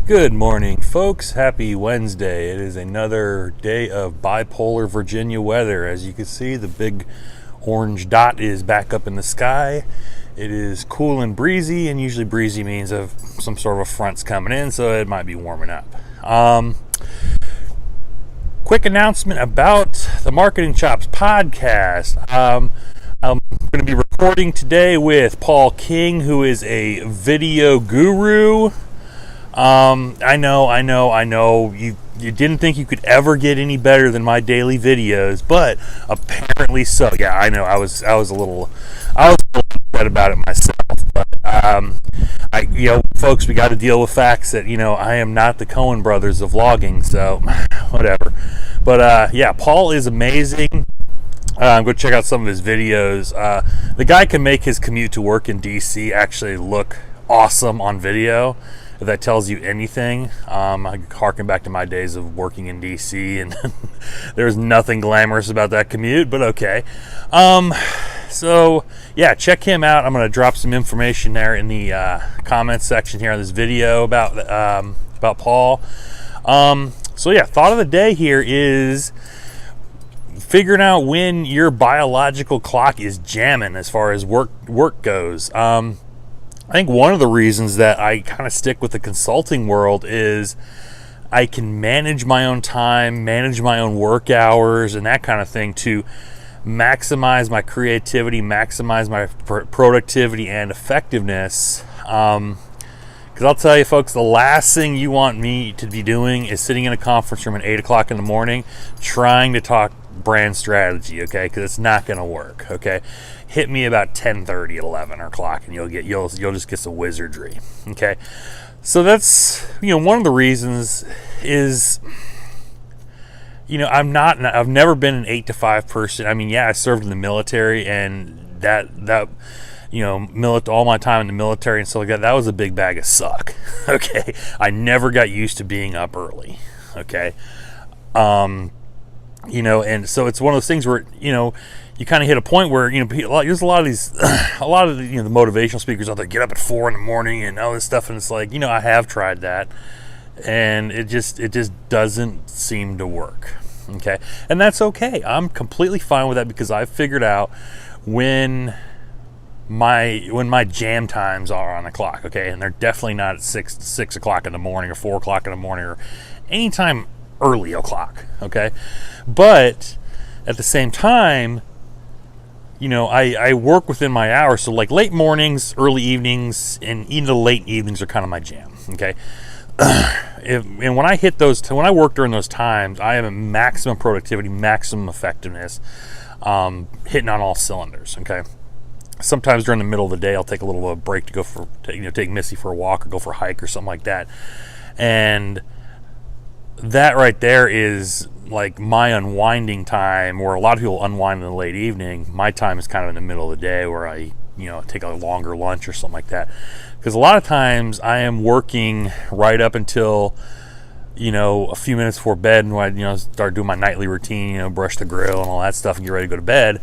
Good morning, folks. Happy Wednesday. It is another day of bipolar Virginia weather. As you can see, the big orange dot is back up in the sky. It is cool and breezy, and usually breezy means of some sort of a front's coming in, so it might be warming up. Quick announcement about the Marketing Chops podcast. I'm going to be recording today with Paul King, who is a video guru. I know. You didn't think you could ever get any better than my daily videos, but apparently so. Yeah, I know. I was a little upset about it myself, but folks, we got to deal with facts that I am not the Coen brothers of vlogging, so whatever. But Paul is amazing. Go check out some of his videos. The guy can make his commute to work in DC actually look awesome on video. If that tells you anything, I harken back to my days of working in DC, and there's nothing glamorous about that commute, but okay. Check him out. I'm going to drop some information there in the comments section here on this video about Paul. Thought of the day here is figuring out when your biological clock is jamming as far as work goes. I think one of the reasons that I kind of stick with the consulting world is I can manage my own time, manage my own work hours, and that kind of thing to maximize my creativity, maximize my productivity and effectiveness. Because I'll tell you, folks, the last thing you want me to be doing is sitting in a conference room at 8 o'clock in the morning trying to talk brand strategy, okay? Because it's not going to work, okay? Hit me about 10:30 at 11 o'clock, and you'll just get some wizardry, okay? So that's one of the reasons is I've never been an 8 to 5 person. I mean, I served in the military, and that all my time in the military and stuff like that. That was a big bag of suck, okay? I never got used to being up early, okay? And so it's one of those things where you kind of hit a point where there's a lot of these the motivational speakers out there get up at 4 a.m. and all this stuff, and it's like I have tried that, and it just doesn't seem to work, okay? And that's okay. I'm completely fine with that because I've figured out when my jam times are on the clock, okay? And they're definitely not at 6 o'clock in the morning or 4 o'clock in the morning or anytime early o'clock, okay? But at the same time, I work within my hours, so like late mornings, early evenings, and even the late evenings are kind of my jam, okay? And when I work during those times, I have a maximum productivity, maximum effectiveness, hitting on all cylinders, okay? Sometimes during the middle of the day, I'll take a little bit of a break to take Missy for a walk or go for a hike or something like that, and that right there is like my unwinding time, where a lot of people unwind in the late evening. My time is kind of in the middle of the day where I take a longer lunch or something like that, because a lot of times I am working right up until a few minutes before bed, and when I start doing my nightly routine, brush the grill and all that stuff and get ready to go to bed.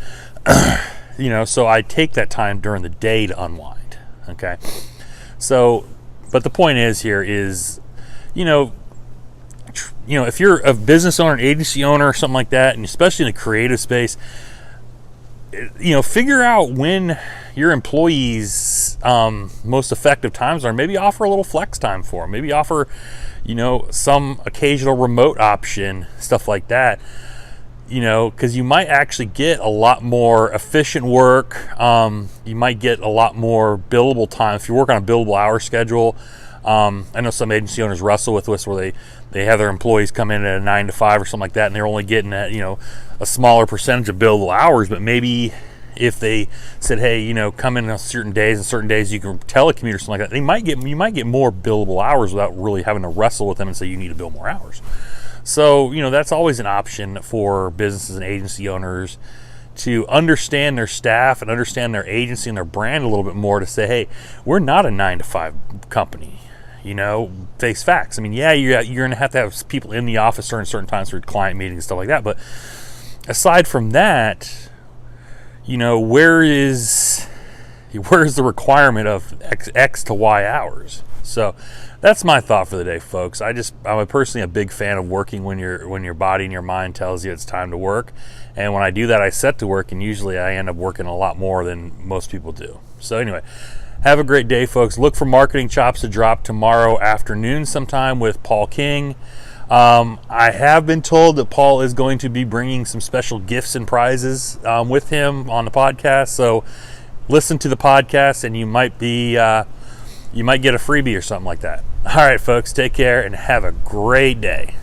So I take that time during the day to unwind, okay? So but the point is here is if you're a business owner, an agency owner, or something like that, and especially in the creative space, figure out when your employees' most effective times are. Maybe offer a little flex time for them. Maybe offer, some occasional remote option, stuff like that. Because you might actually get a lot more efficient work. You might get a lot more billable time if you work on a billable hour schedule. I know some agency owners wrestle with this where they have their employees come in at a 9 to 5 or something like that, and they're only getting a smaller percentage of billable hours. But maybe if they said, hey, come in on certain days, and certain days you can telecommute or something like that, you might get more billable hours without really having to wrestle with them and say you need to bill more hours. So that's always an option for businesses and agency owners to understand their staff and understand their agency and their brand a little bit more, to say, hey, we're not a 9 to 5 company. Face facts. I mean, you're going to have people in the office during certain times for client meetings and stuff like that. But aside from that, where is the requirement of X to Y hours? So that's my thought for the day, folks. I'm personally a big fan of working when your body and your mind tells you it's time to work. And when I do that, I set to work, and usually I end up working a lot more than most people do. So anyway, have a great day, folks. Look for Marketing Chops to drop tomorrow afternoon sometime with Paul King. I have been told that Paul is going to be bringing some special gifts and prizes with him on the podcast. So listen to the podcast, and you might get a freebie or something like that. All right, folks, take care and have a great day.